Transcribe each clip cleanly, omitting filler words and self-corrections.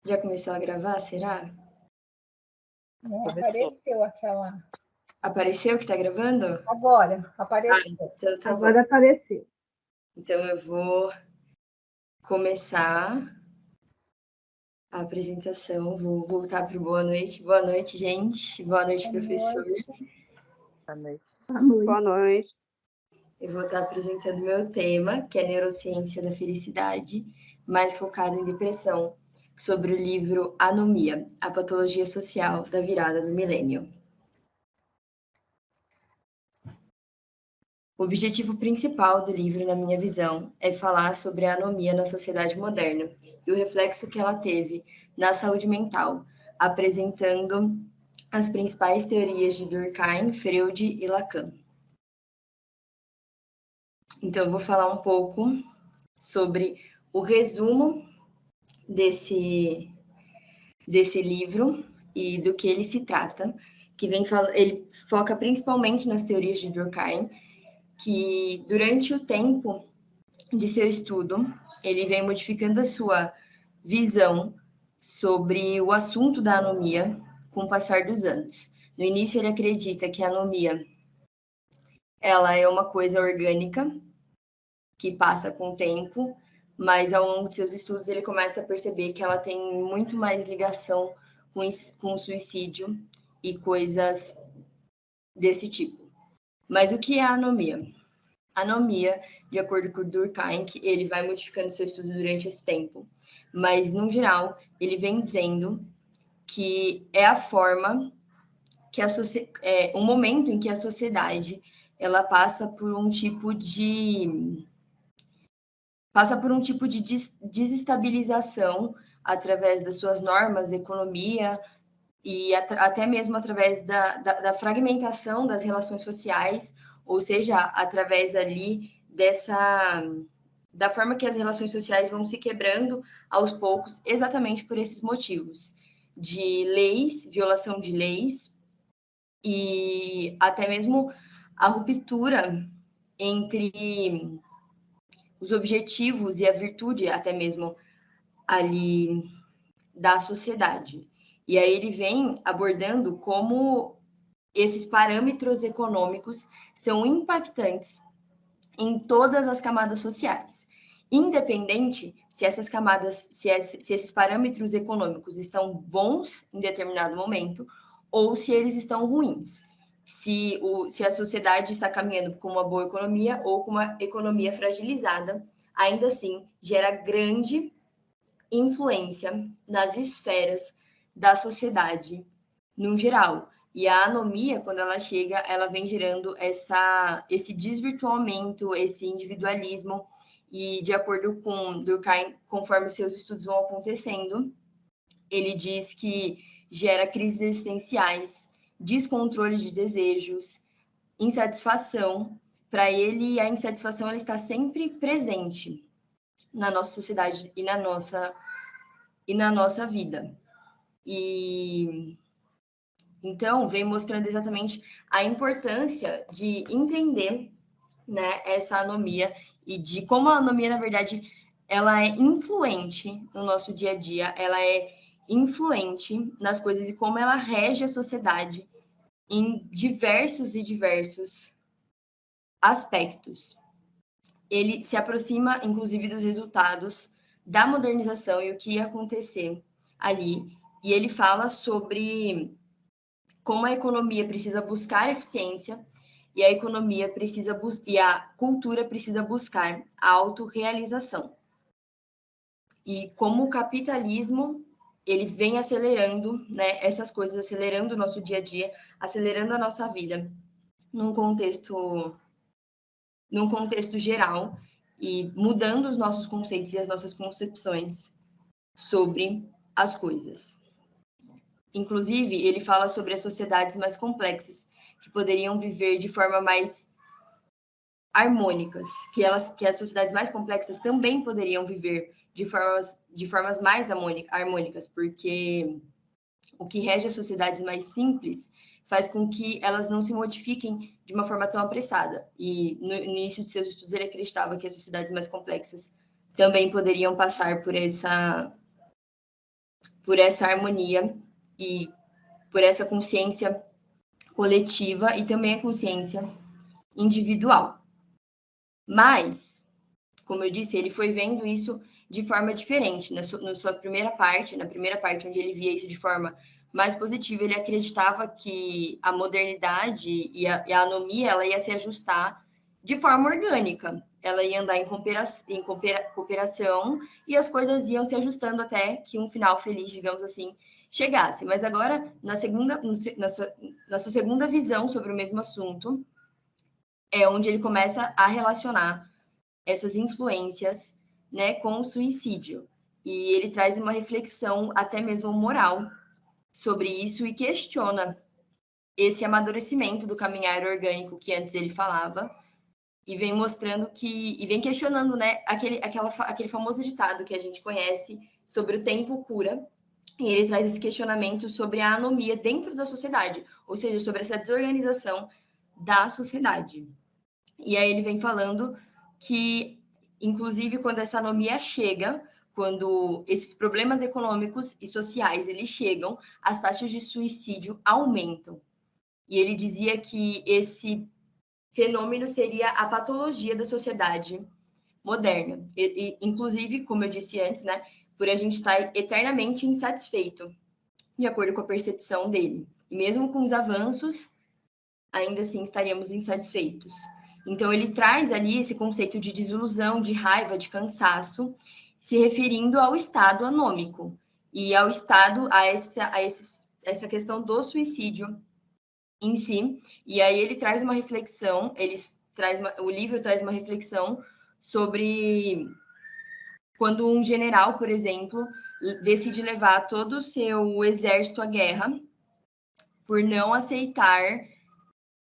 Já começou a gravar, será? Não Começou. apareceu aquela. Apareceu que tá gravando? Agora, apareceu. Então tá bom. Agora apareceu. Então eu vou começar a apresentação. Vou voltar pro boa noite. Boa noite, gente. Boa noite, professor. Boa noite. Boa noite. Eu vou estar apresentando meu tema, que é Neurociência da Felicidade, mais focado em depressão, sobre o livro Anomia, a patologia social da virada do milênio. O objetivo principal do livro, na minha visão, é falar sobre a anomia na sociedade moderna e o reflexo que ela teve na saúde mental, apresentando as principais teorias de Durkheim, Freud e Lacan. Então, eu vou falar um pouco sobre o resumo desse livro e do que ele se trata, que ele foca principalmente nas teorias de Durkheim, que durante o tempo de seu estudo, ele vem modificando a sua visão sobre o assunto da anomia com o passar dos anos. No início, ele acredita que a anomia ela é uma coisa orgânica que passa com o tempo, mas ao longo de seus estudos ele começa a perceber que ela tem muito mais ligação com o suicídio e coisas desse tipo. Mas o que é a anomia? Anomia, de acordo com Durkheim, que ele vai modificando seu estudo durante esse tempo, mas, no geral, ele vem dizendo que é a forma que um momento em que a sociedade ela passa por um tipo de desestabilização através das suas normas, economia e até mesmo através da fragmentação das relações sociais, ou seja, através ali da forma que as relações sociais vão se quebrando aos poucos, exatamente por esses motivos de leis, violação de leis e até mesmo a ruptura entre os objetivos e a virtude, até mesmo ali da sociedade. E aí ele vem abordando como esses parâmetros econômicos são impactantes em todas as camadas sociais, independente se essas camadas, se esses parâmetros econômicos estão bons em determinado momento ou se eles estão ruins. Se a sociedade está caminhando com uma boa economia ou com uma economia fragilizada, ainda assim gera grande influência nas esferas da sociedade no geral. E a anomia, quando ela chega, ela vem gerando esse desvirtuamento, esse individualismo, e de acordo com Durkheim, conforme os seus estudos vão acontecendo, ele diz que gera crises existenciais, descontrole de desejos, insatisfação. Para ele, a insatisfação ela está sempre presente na nossa sociedade e na nossa vida. E então vem mostrando exatamente a importância de entender, né, essa anomia e de como a anomia, na verdade, ela é influente no nosso dia a dia, ela é influente nas coisas e como ela rege a sociedade em diversos e diversos aspectos. Ele se aproxima, inclusive, dos resultados da modernização e o que ia acontecer ali. E ele fala sobre como a economia precisa buscar eficiência e a economia precisa e a cultura precisa buscar a autorrealização. E como o capitalismo ele vem acelerando, né, essas coisas, acelerando o nosso dia a dia, acelerando a nossa vida num contexto geral e mudando os nossos conceitos e as nossas concepções sobre as coisas. Inclusive, ele fala sobre as sociedades mais complexas, que poderiam viver de forma mais harmônicas, que as sociedades mais complexas também poderiam viver de formas mais harmônicas, porque o que rege as sociedades mais simples faz com que elas não se modifiquem de uma forma tão apressada. E no início de seus estudos ele acreditava que as sociedades mais complexas também poderiam passar por por essa harmonia e por essa consciência coletiva e também a consciência individual. Mas, como eu disse, ele foi vendo isso de forma diferente. Na sua primeira parte, onde ele via isso de forma mais positiva, ele acreditava que a modernidade e a anomia ela ia se ajustar de forma orgânica. Ela ia andar em cooperação e as coisas iam se ajustando até que um final feliz, digamos assim, chegasse. Mas agora, na sua segunda visão sobre o mesmo assunto, é onde ele começa a relacionar essas influências, né, com o suicídio. E ele traz uma reflexão até mesmo moral sobre isso e questiona esse amadurecimento do caminhar orgânico que antes ele falava e vem mostrando e vem questionando, né, aquele famoso ditado que a gente conhece sobre o tempo cura. E ele traz esse questionamento sobre a anomia dentro da sociedade, ou seja, sobre essa desorganização da sociedade. E aí ele vem falando que, inclusive, quando essa anomia chega, quando esses problemas econômicos e sociais eles chegam, as taxas de suicídio aumentam. E ele dizia que esse fenômeno seria a patologia da sociedade moderna. Inclusive, como eu disse antes, né, por a gente estar eternamente insatisfeito, de acordo com a percepção dele. E mesmo com os avanços, ainda assim estaríamos insatisfeitos. Então, ele traz ali esse conceito de desilusão, de raiva, de cansaço, se referindo ao estado anômico e ao estado, essa questão do suicídio em si. E aí ele traz uma reflexão, o livro traz uma reflexão sobre quando um general, por exemplo, decide levar todo o seu exército à guerra por não aceitar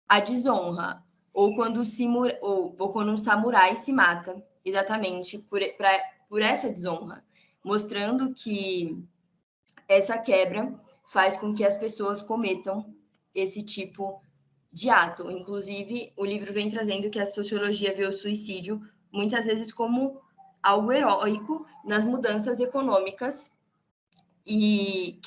a desonra, ou quando um samurai se mata, exatamente por essa desonra, mostrando que essa quebra faz com que as pessoas cometam esse tipo de ato. Inclusive, o livro vem trazendo que a sociologia vê o suicídio muitas vezes como algo heróico nas mudanças econômicas e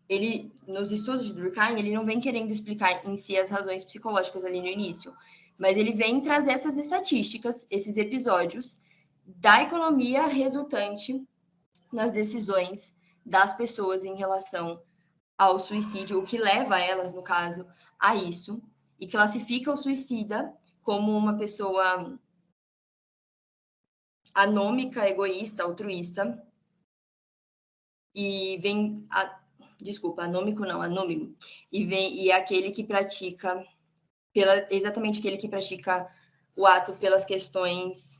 ele, nos estudos de Durkheim, ele não vem querendo explicar em si as razões psicológicas ali no início, mas ele vem trazer essas estatísticas, esses episódios da economia resultante nas decisões das pessoas em relação ao suicídio, o que leva elas, no caso, a isso, e classifica o suicida como uma pessoa anômica, egoísta, altruísta, e vem anômico não, anômico, e é aquele que pratica exatamente aquele que pratica o ato pelas questões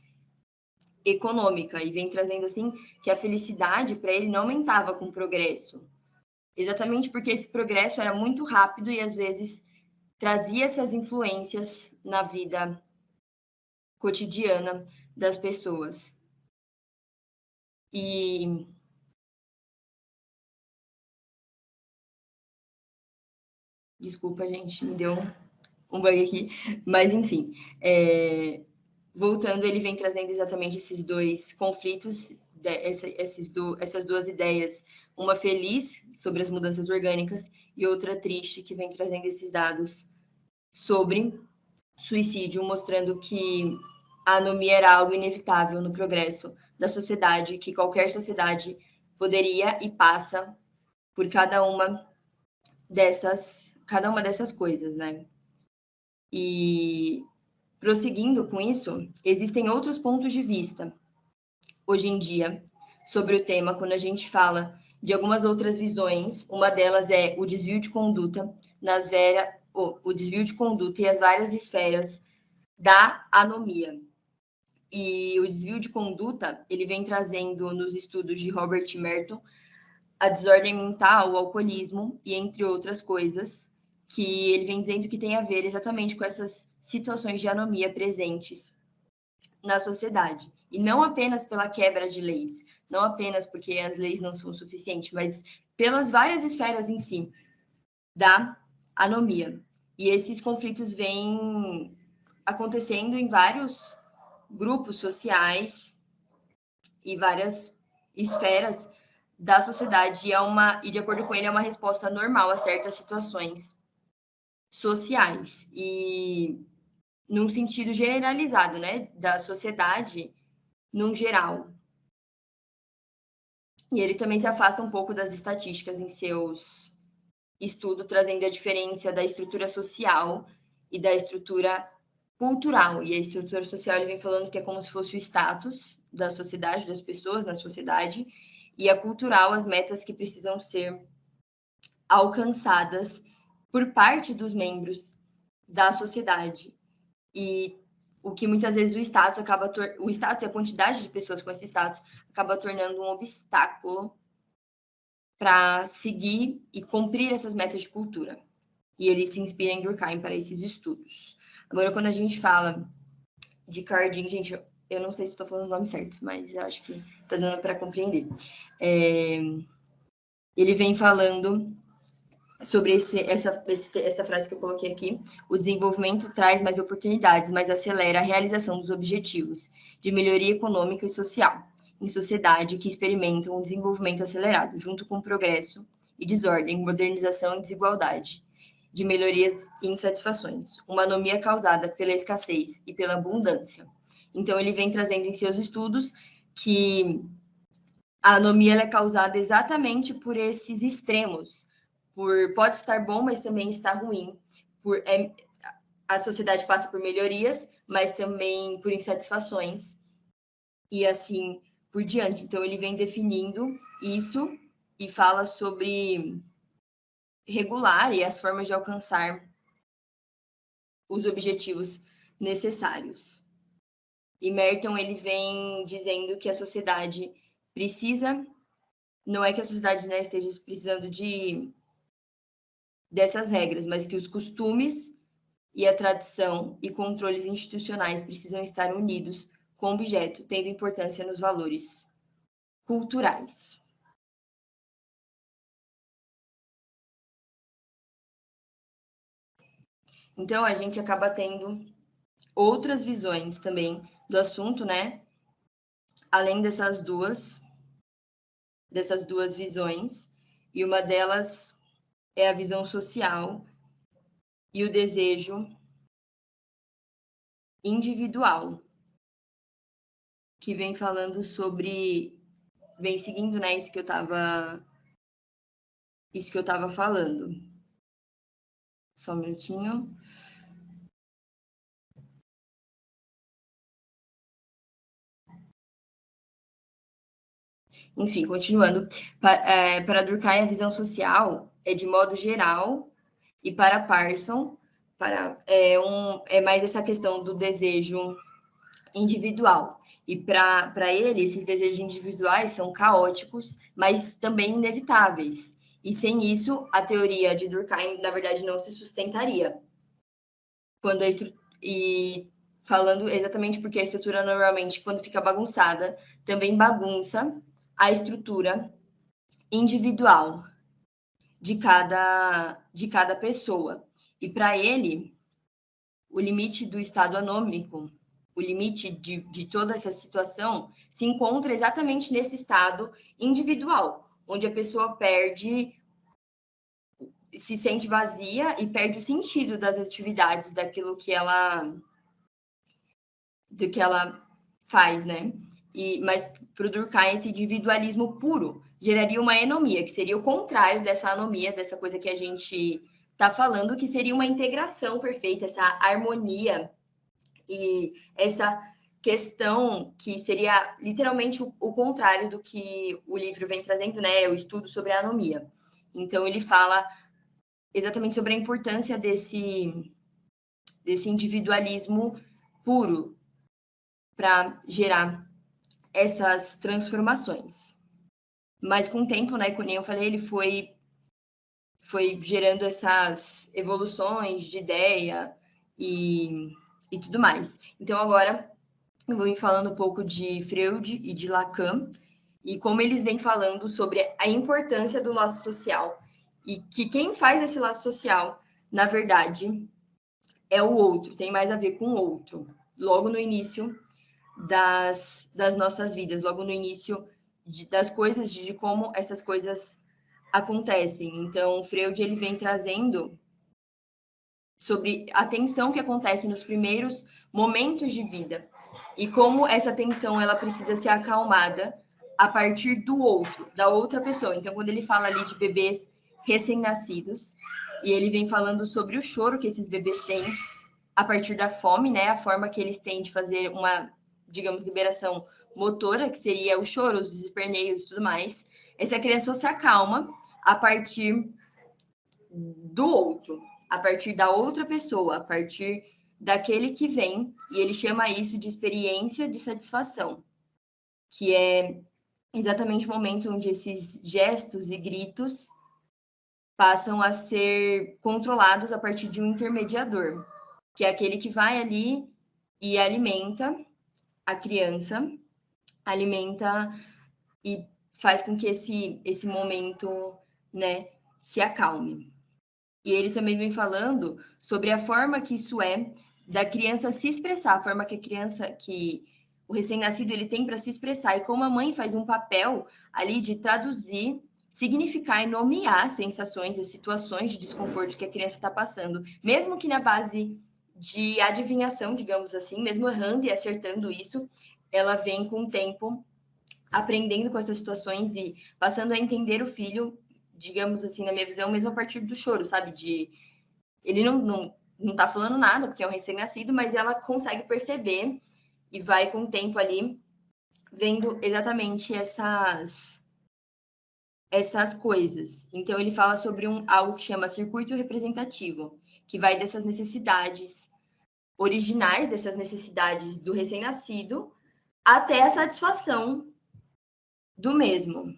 econômicas, e vem trazendo assim que a felicidade para ele não aumentava com o progresso, exatamente porque esse progresso era muito rápido e às vezes trazia essas influências na vida cotidiana das pessoas. E desculpa, gente, me deu um bug aqui, mas enfim, voltando, ele vem trazendo exatamente esses dois conflitos, essas duas ideias, uma feliz sobre as mudanças orgânicas e outra triste, que vem trazendo esses dados sobre suicídio, mostrando que a anomia era algo inevitável no progresso da sociedade, que qualquer sociedade poderia e passa por cada uma dessas coisas, né? E prosseguindo com isso, existem outros pontos de vista hoje em dia sobre o tema, quando a gente fala de algumas outras visões. Uma delas é o desvio de conduta o desvio de conduta e as várias esferas da anomia. E o desvio de conduta, ele vem trazendo nos estudos de Robert Merton a desordem mental, o alcoolismo e entre outras coisas, que ele vem dizendo que tem a ver exatamente com essas situações de anomia presentes na sociedade. E não apenas pela quebra de leis, não apenas porque as leis não são suficientes, mas pelas várias esferas em si da anomia. E esses conflitos vêm acontecendo em vários grupos sociais e várias esferas da sociedade e de acordo com ele, é uma resposta normal a certas situações sociais. E num sentido generalizado, né? Da sociedade num geral. E ele também se afasta um pouco das estatísticas em seus estudos, trazendo a diferença da estrutura social e da estrutura cultural. E a estrutura social, ele vem falando que é como se fosse o status da sociedade, das pessoas na sociedade, e a cultural, as metas que precisam ser alcançadas por parte dos membros da sociedade. E o que muitas vezes o status e a quantidade de pessoas com esse status acaba tornando um obstáculo para seguir e cumprir essas metas de cultura. E ele se inspira em Durkheim para esses estudos. Agora, quando a gente fala de Cardin, gente, eu não sei se estou falando os nomes certos, mas eu acho que está dando para compreender. Ele vem falando sobre essa frase que eu coloquei aqui: o desenvolvimento traz mais oportunidades, mas acelera a realização dos objetivos de melhoria econômica e social em sociedade que experimentam um desenvolvimento acelerado, junto com progresso e desordem, modernização e desigualdade, de melhorias e insatisfações, uma anomia causada pela escassez e pela abundância. Então, ele vem trazendo em seus estudos que a anomia é causada exatamente por esses extremos, pode estar bom, mas também está ruim. A sociedade passa por melhorias, mas também por insatisfações, e assim por diante. Então, ele vem definindo isso e fala sobre regular e as formas de alcançar os objetivos necessários. E Merton, ele vem dizendo que a sociedade precisa, não é que a sociedade, né, esteja precisando dessas regras, mas que os costumes e a tradição e controles institucionais precisam estar unidos com o objeto, tendo importância nos valores culturais. Então, a gente acaba tendo outras visões também do assunto, né? Além dessas duas visões, e uma delas é a visão social e o desejo individual, que vem falando sobre, vem seguindo, né, isso que eu estava falando. Só um minutinho. Enfim, continuando. Para Durkheim, a visão social é de modo geral, e para Parson, é mais essa questão do desejo individual. E para ele, esses desejos individuais são caóticos, mas também inevitáveis. E sem isso, a teoria de Durkheim, na verdade, não se sustentaria. E falando exatamente porque a estrutura, normalmente, quando fica bagunçada, também bagunça a estrutura individual de cada pessoa. E para ele, o limite do estado anômico, o limite de toda essa situação, se encontra exatamente nesse estado individual, onde a pessoa se sente vazia e perde o sentido das atividades, do que ela faz, né? Mas para o Durkheim, esse individualismo puro geraria uma anomia, que seria o contrário dessa anomia, dessa coisa que a gente está falando, que seria uma integração perfeita, essa harmonia e essa questão que seria literalmente o contrário do que o livro vem trazendo, né? O estudo sobre a anomia. Então, ele fala exatamente sobre a importância desse individualismo puro para gerar essas transformações. Mas com o tempo, né, como eu falei, ele foi gerando essas evoluções de ideia e tudo mais. Então, agora, eu vou ir falando um pouco de Freud e de Lacan, e como eles vêm falando sobre a importância do laço social, e que quem faz esse laço social, na verdade, é o outro, tem mais a ver com o outro. Logo no início das nossas vidas, logo no início das coisas, de como essas coisas acontecem. Então, Freud ele vem trazendo sobre a tensão que acontece nos primeiros momentos de vida e como essa tensão ela precisa ser acalmada a partir do outro, da outra pessoa. Então, quando ele fala ali de bebês recém-nascidos, e ele vem falando sobre o choro que esses bebês têm a partir da fome, né? A forma que eles têm de fazer uma, digamos, liberação motora, que seria o choro, os esperneios e tudo mais. Essa criança se acalma a partir do outro, a partir da outra pessoa, a partir daquele que vem, e ele chama isso de experiência de satisfação, que é exatamente o momento onde esses gestos e gritos passam a ser controlados a partir de um intermediador, que é aquele que vai ali e alimenta a criança, alimenta e faz com que esse momento, né, se acalme. E ele também vem falando sobre a forma que isso é da criança se expressar, a forma que a criança, que o recém-nascido ele tem para se expressar, e como a mãe faz um papel ali de traduzir, significar e nomear sensações e situações de desconforto que a criança está passando, mesmo que na base de adivinhação, digamos assim, mesmo errando e acertando isso, ela vem com o tempo aprendendo com essas situações e passando a entender o filho, digamos assim, na minha visão, mesmo a partir do choro, sabe? De ele não tá falando nada, porque é um recém-nascido, mas ela consegue perceber e vai com o tempo ali vendo exatamente essas coisas. Então ele fala sobre algo que chama circuito representativo, que vai dessas necessidades originais, dessas necessidades do recém-nascido, até a satisfação do mesmo.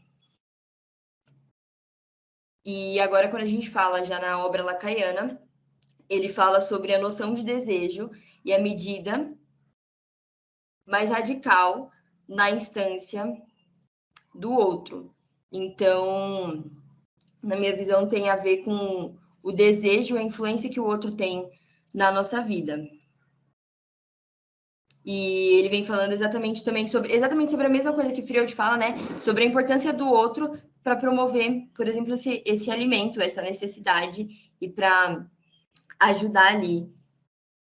E agora, quando a gente fala já na obra lacaniana, ele fala sobre a noção de desejo e a medida mais radical na instância do outro. Então, na minha visão, tem a ver com o desejo e a influência que o outro tem na nossa vida. E ele vem falando exatamente sobre a mesma coisa que Freud fala, né? Sobre a importância do outro para promover, por exemplo, esse alimento, essa necessidade, e para ajudar ali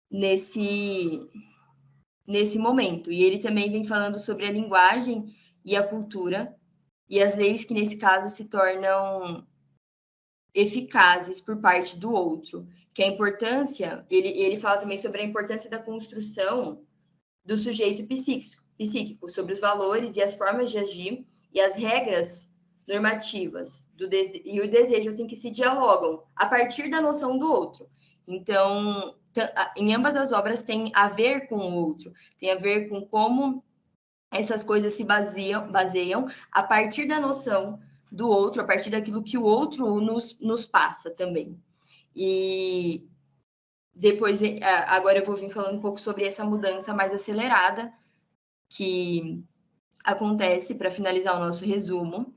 nesse momento. E ele também vem falando sobre a linguagem e a cultura e as leis que, nesse caso, se tornam eficazes por parte do outro. Que a importância, ele fala também sobre a importância da construção do sujeito psíquico, sobre os valores e as formas de agir e as regras normativas e o desejo assim que se dialogam a partir da noção do outro. Então, em ambas as obras tem a ver com o outro, tem a ver com como essas coisas se baseiam a partir da noção do outro, a partir daquilo que o outro nos passa também. E depois, agora eu vou vir falando um pouco sobre essa mudança mais acelerada que acontece, para finalizar o nosso resumo,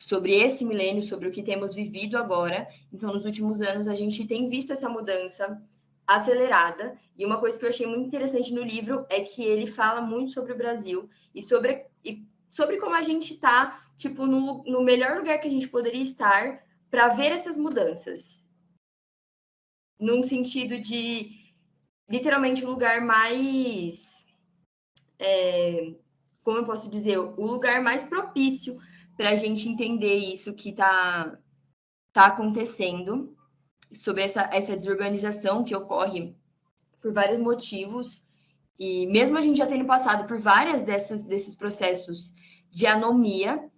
sobre esse milênio, sobre o que temos vivido agora. Então, nos últimos anos, a gente tem visto essa mudança acelerada. E uma coisa que eu achei muito interessante no livro é que ele fala muito sobre o Brasil e sobre como a gente está, tipo, no melhor lugar que a gente poderia estar para ver essas mudanças. Num sentido de, literalmente, um lugar mais... como eu posso dizer? O lugar mais propício para a gente entender isso que está acontecendo, sobre essa desorganização que ocorre por vários motivos, e mesmo a gente já tendo passado por várias desses processos de anomia,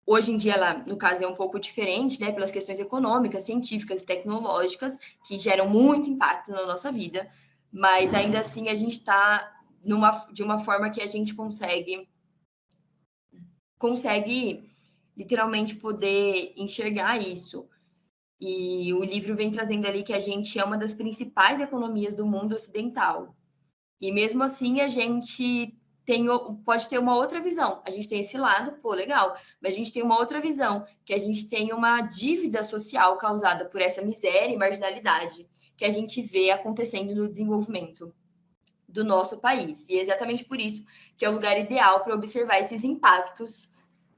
hoje em dia ela, no caso, é um pouco diferente, né, pelas questões econômicas, científicas e tecnológicas, que geram muito impacto na nossa vida, mas ainda assim a gente está de uma forma que a gente consegue literalmente poder enxergar isso. E o livro vem trazendo ali que a gente é uma das principais economias do mundo ocidental. E mesmo assim a gente pode ter uma outra visão. A gente tem esse lado, pô, legal, mas a gente tem uma outra visão, que a gente tem uma dívida social causada por essa miséria e marginalidade que a gente vê acontecendo no desenvolvimento do nosso país. E é exatamente por isso que é o lugar ideal para observar esses impactos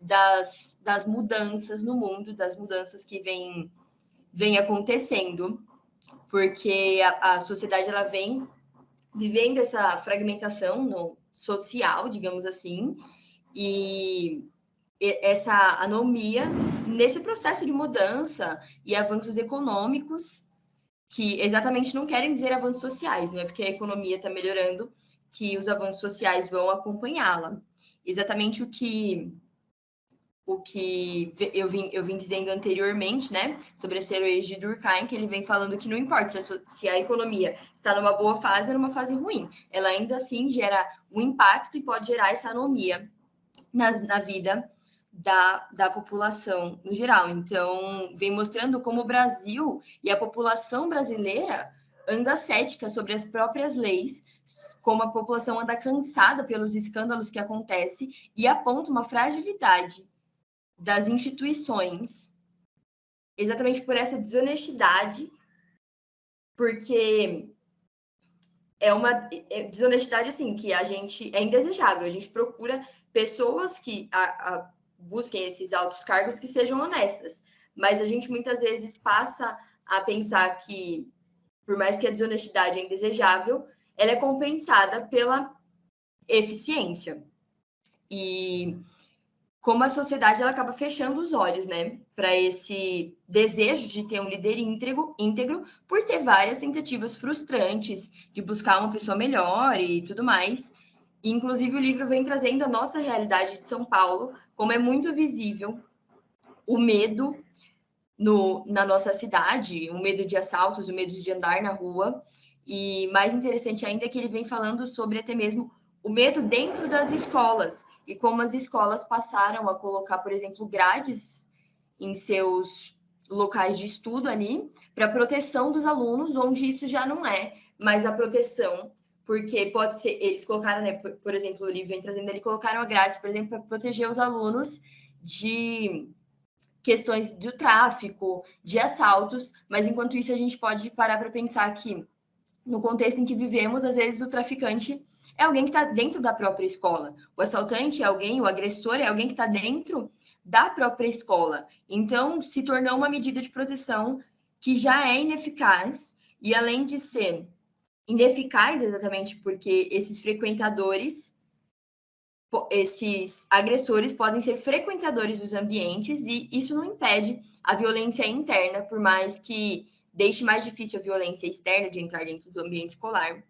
das mudanças no mundo, das mudanças que vem acontecendo, porque a sociedade ela vem vivendo essa fragmentação no social, digamos assim, e essa anomia nesse processo de mudança e avanços econômicos, que exatamente não querem dizer avanços sociais, não é porque a economia está melhorando que os avanços sociais vão acompanhá-la. Exatamente o que eu vim dizendo anteriormente, né, sobre esse herói de Durkheim, que ele vem falando que não importa se a economia está numa boa fase ou numa fase ruim, ela ainda assim gera um impacto e pode gerar essa anomia na vida da população no geral. Então, vem mostrando como o Brasil e a população brasileira anda cética sobre as próprias leis, como a população anda cansada pelos escândalos que acontecem e aponta uma fragilidade das instituições, exatamente por essa desonestidade, porque é uma desonestidade assim que a gente é indesejável. A gente procura pessoas que busquem esses altos cargos que sejam honestas, mas a gente muitas vezes passa a pensar que, por mais que a desonestidade é indesejável, ela é compensada pela eficiência. E como a sociedade ela acaba fechando os olhos, né, para esse desejo de ter um líder íntegro, por ter várias tentativas frustrantes de buscar uma pessoa melhor e tudo mais. E, inclusive, o livro vem trazendo a nossa realidade de São Paulo, como é muito visível o medo na nossa cidade, o medo de assaltos, o medo de andar na rua. E mais interessante ainda é que ele vem falando sobre até mesmo o medo dentro das escolas e como as escolas passaram a colocar, por exemplo, grades em seus locais de estudo ali para proteção dos alunos, onde isso já não é mais a proteção, porque pode ser, eles colocaram, né, por exemplo, o livro vem trazendo, ele colocaram a grade, por exemplo, para proteger os alunos de questões do tráfico, de assaltos, mas enquanto isso a gente pode parar para pensar que no contexto em que vivemos, às vezes o traficante é alguém que está dentro da própria escola. O assaltante é alguém, o agressor é alguém que está dentro da própria escola. Então, se tornou uma medida de proteção que já é ineficaz, e além de ser ineficaz exatamente porque esses agressores podem ser frequentadores dos ambientes e isso não impede a violência interna, por mais que deixe mais difícil a violência externa de entrar dentro do ambiente escolar.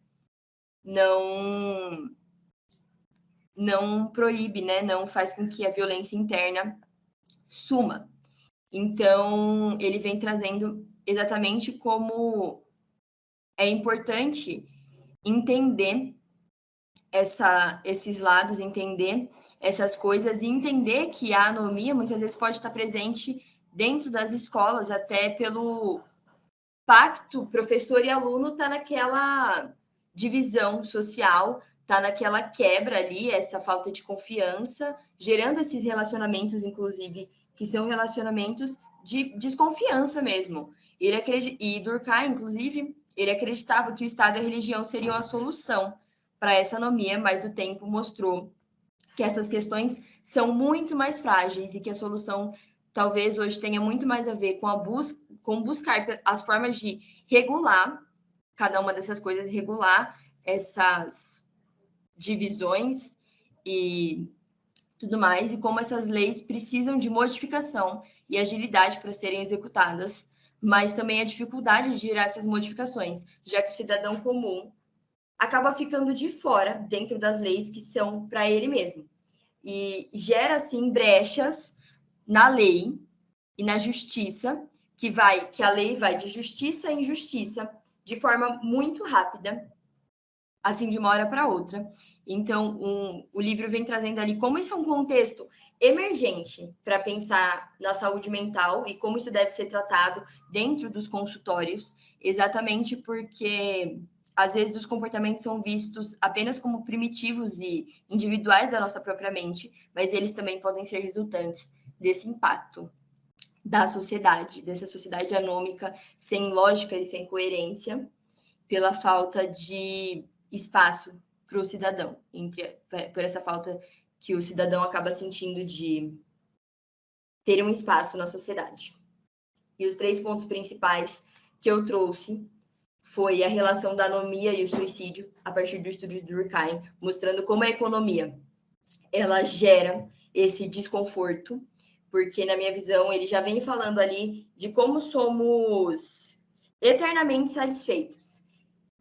Não proíbe, né? Não faz com que a violência interna suma. Então, ele vem trazendo exatamente como é importante entender esses lados, entender essas coisas e entender que a anomia muitas vezes pode estar presente dentro das escolas, até pelo pacto professor e aluno tá naquela divisão social, tá naquela quebra ali, essa falta de confiança, gerando esses relacionamentos, inclusive, que são relacionamentos de desconfiança mesmo. E Durkheim, inclusive, ele acreditava que o Estado e a religião seriam a solução para essa anomia, mas o tempo mostrou que essas questões são muito mais frágeis e que a solução talvez hoje tenha muito mais a ver com buscar as formas de regular cada uma dessas coisas, regular essas divisões e tudo mais, e como essas leis precisam de modificação e agilidade para serem executadas, mas também a dificuldade de gerar essas modificações, já que o cidadão comum acaba ficando de fora dentro das leis que são para ele mesmo. E gera, assim, brechas na lei e na justiça, que a lei vai de justiça em justiça, de forma muito rápida, assim, de uma hora para outra. Então, o livro vem trazendo ali como isso é um contexto emergente para pensar na saúde mental e como isso deve ser tratado dentro dos consultórios, exatamente porque às vezes os comportamentos são vistos apenas como primitivos e individuais da nossa própria mente, mas eles também podem ser resultantes desse impacto da sociedade, dessa sociedade anômica, sem lógica e sem coerência, pela falta de espaço para o cidadão, por essa falta que o cidadão acaba sentindo de ter um espaço na sociedade. E os 3 pontos principais que eu trouxe foi a relação da anomia e o suicídio, a partir do estudo de Durkheim, mostrando como a economia ela gera esse desconforto, porque, na minha visão, ele já vem falando ali de como somos eternamente satisfeitos.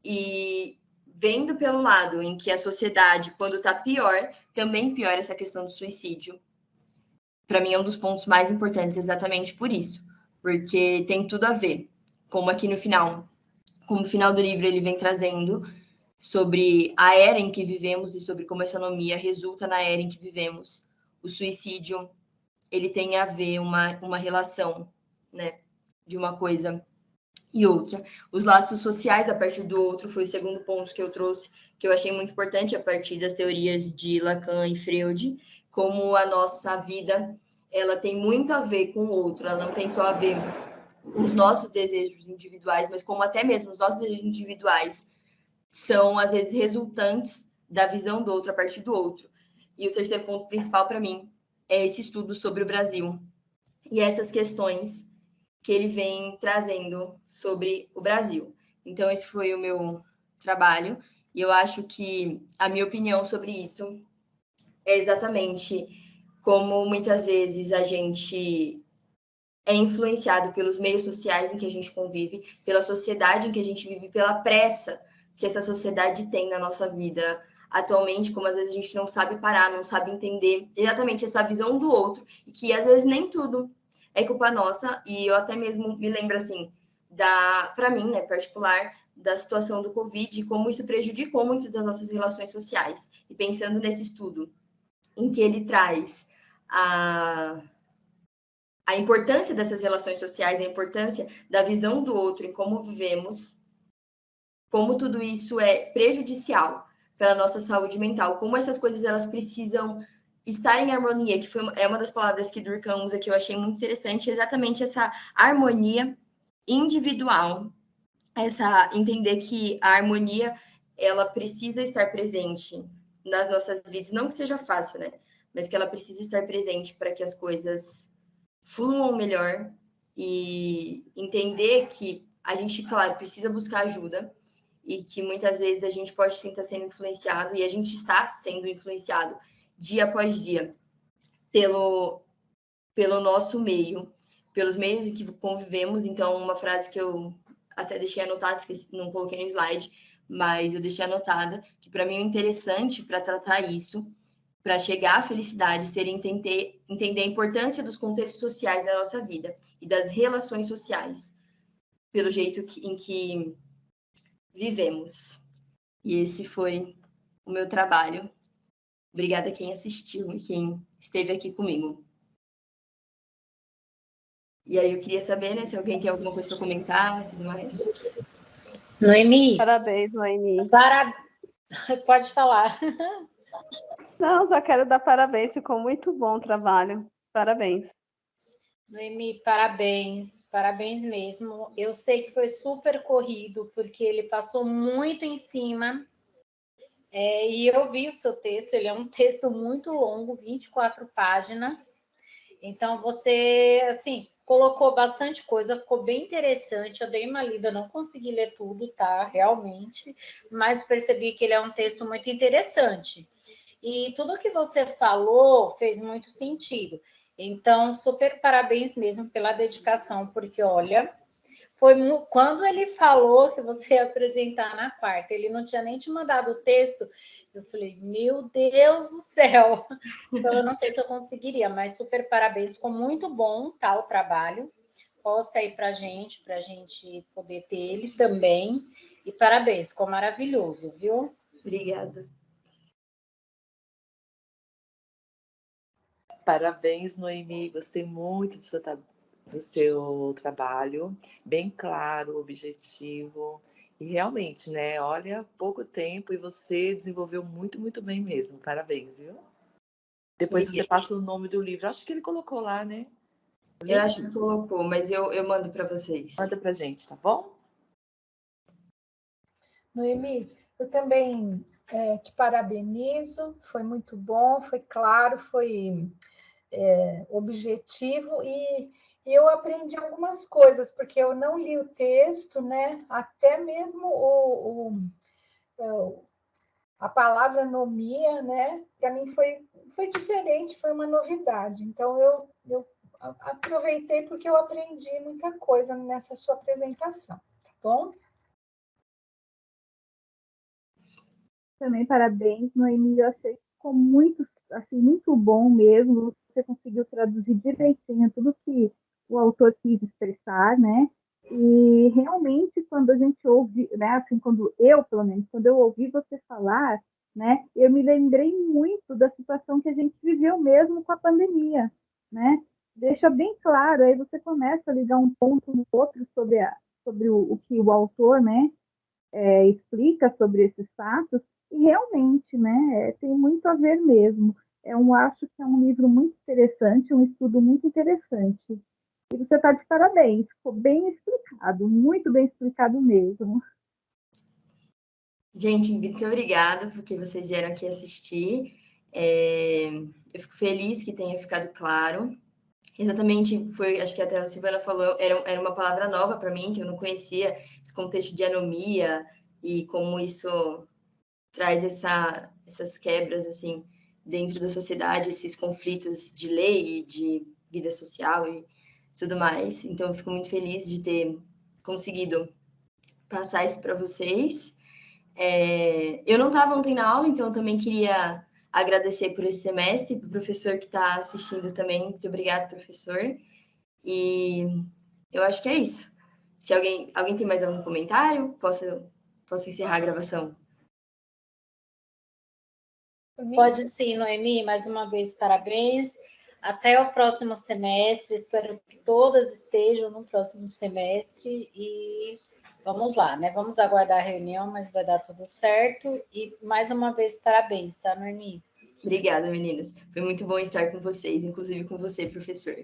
E vendo pelo lado em que a sociedade, quando está pior, também piora essa questão do suicídio. Para mim, é um dos pontos mais importantes, exatamente por isso, porque tem tudo a ver, como aqui no final, como o final do livro ele vem trazendo sobre a era em que vivemos e sobre como essa anomia resulta na era em que vivemos. O suicídio, ele tem a ver uma relação, né, de uma coisa e outra. Os laços sociais a partir do outro foi o segundo ponto que eu trouxe, que eu achei muito importante a partir das teorias de Lacan e Freud, como a nossa vida, ela tem muito a ver com o outro, ela não tem só a ver com os nossos desejos individuais, mas como até mesmo os nossos desejos individuais são, às vezes, resultantes da visão do outro a partir do outro. E o terceiro ponto principal para mim é esse estudo sobre o Brasil e essas questões que ele vem trazendo sobre o Brasil. Então, esse foi o meu trabalho, e eu acho que a minha opinião sobre isso é exatamente como muitas vezes a gente é influenciado pelos meios sociais em que a gente convive, pela sociedade em que a gente vive, pela pressa que essa sociedade tem na nossa vida atualmente, como às vezes a gente não sabe parar, não sabe entender exatamente essa visão do outro, e que às vezes nem tudo é culpa nossa, e eu até mesmo me lembro assim, para mim, né, particular, da situação do Covid e como isso prejudicou muitas das nossas relações sociais. E pensando nesse estudo, em que ele traz a importância dessas relações sociais, a importância da visão do outro em como vivemos, como tudo isso é prejudicial para a nossa saúde mental, como essas coisas elas precisam estar em harmonia, que é uma das palavras que Durkheim usa que eu achei muito interessante, exatamente essa harmonia individual, essa entender que a harmonia ela precisa estar presente nas nossas vidas, não que seja fácil, né? Mas que ela precisa estar presente para que as coisas fluam melhor e entender que a gente, claro, precisa buscar ajuda e que muitas vezes a gente pode sim estar sendo influenciado e a gente está sendo influenciado dia após dia pelo, pelo nosso meio, pelos meios em que convivemos. Então, uma frase que eu até deixei anotada, esqueci, não coloquei no slide, mas eu deixei anotada, que para mim é interessante para tratar isso, para chegar à felicidade, seria entender a importância dos contextos sociais da nossa vida e das relações sociais, pelo jeito em que vivemos. E esse foi o meu trabalho. Obrigada a quem assistiu e quem esteve aqui comigo. E aí eu queria saber, né, se alguém tem alguma coisa para comentar e tudo mais. Noemi. Parabéns, Noemi. Pode falar. Não, só quero dar parabéns, ficou muito bom o trabalho. Parabéns. Noemi, parabéns, parabéns mesmo. Eu sei que foi super corrido, porque ele passou muito em cima. E eu vi o seu texto, ele é um texto muito longo, 24 páginas. Então, você, assim, colocou bastante coisa, ficou bem interessante. Eu dei uma lida, não consegui ler tudo, tá? Realmente, mas percebi que ele é um texto muito interessante. E tudo que você falou fez muito sentido. Então, super parabéns mesmo pela dedicação, porque, olha, foi quando ele falou que você ia apresentar na quarta, ele não tinha nem te mandado o texto, eu falei, meu Deus do céu! Então, eu não sei se eu conseguiria, mas super parabéns, ficou muito bom, tá, o trabalho. Posta aí pra gente poder ter ele também. E parabéns, ficou maravilhoso, viu? Obrigada. Parabéns, Noemi. Gostei muito do seu trabalho. Bem claro, objetivo. E realmente, né? Olha, pouco tempo e você desenvolveu muito, muito bem mesmo. Parabéns, viu? Depois você passa o nome do livro. Acho que ele colocou lá, né? Eu acho que colocou, mas eu mando para vocês. Manda pra gente, tá bom? Noemi, eu também te parabenizo, foi muito bom, foi claro, foi objetivo e eu aprendi algumas coisas, porque eu não li o texto, né? Até mesmo a palavra nomia, né? Para mim foi diferente, foi uma novidade. Então, eu aproveitei porque eu aprendi muita coisa nessa sua apresentação, tá bom? Também parabéns, Noemi, eu achei que ficou muito, assim, muito bom mesmo, você conseguiu traduzir direitinho tudo que o autor quis expressar, né? E realmente, quando a gente ouve, né, assim, quando eu, pelo menos, quando eu ouvi você falar, né, eu me lembrei muito da situação que a gente viveu mesmo com a pandemia, né? Deixa bem claro, aí você começa a ligar um ponto no outro sobre o que o autor, né, explica sobre esses fatos, e realmente, né, tem muito a ver mesmo. Acho que é um livro muito interessante, um estudo muito interessante. E você está de parabéns, ficou bem explicado, muito bem explicado mesmo. Gente, muito obrigada porque vocês vieram aqui assistir. Eu fico feliz que tenha ficado claro. Exatamente, foi, acho que até a Silvana falou, era uma palavra nova para mim, que eu não conhecia, esse contexto de anomia e como isso traz essas quebras, assim, dentro da sociedade, esses conflitos de lei e de vida social e tudo mais. Então, eu fico muito feliz de ter conseguido passar isso para vocês. Eu não estava ontem na aula, então eu também queria agradecer por esse semestre, para o professor que está assistindo também. Muito obrigada, professor. E eu acho que é isso. Se alguém tem mais algum comentário, posso encerrar a gravação. Pode sim, Noemi, mais uma vez, parabéns. Até o próximo semestre, espero que todas estejam no próximo semestre e vamos lá, né? Vamos aguardar a reunião, mas vai dar tudo certo. E mais uma vez, parabéns, tá, Noemi? Obrigada, meninas. Foi muito bom estar com vocês, inclusive com você, professor.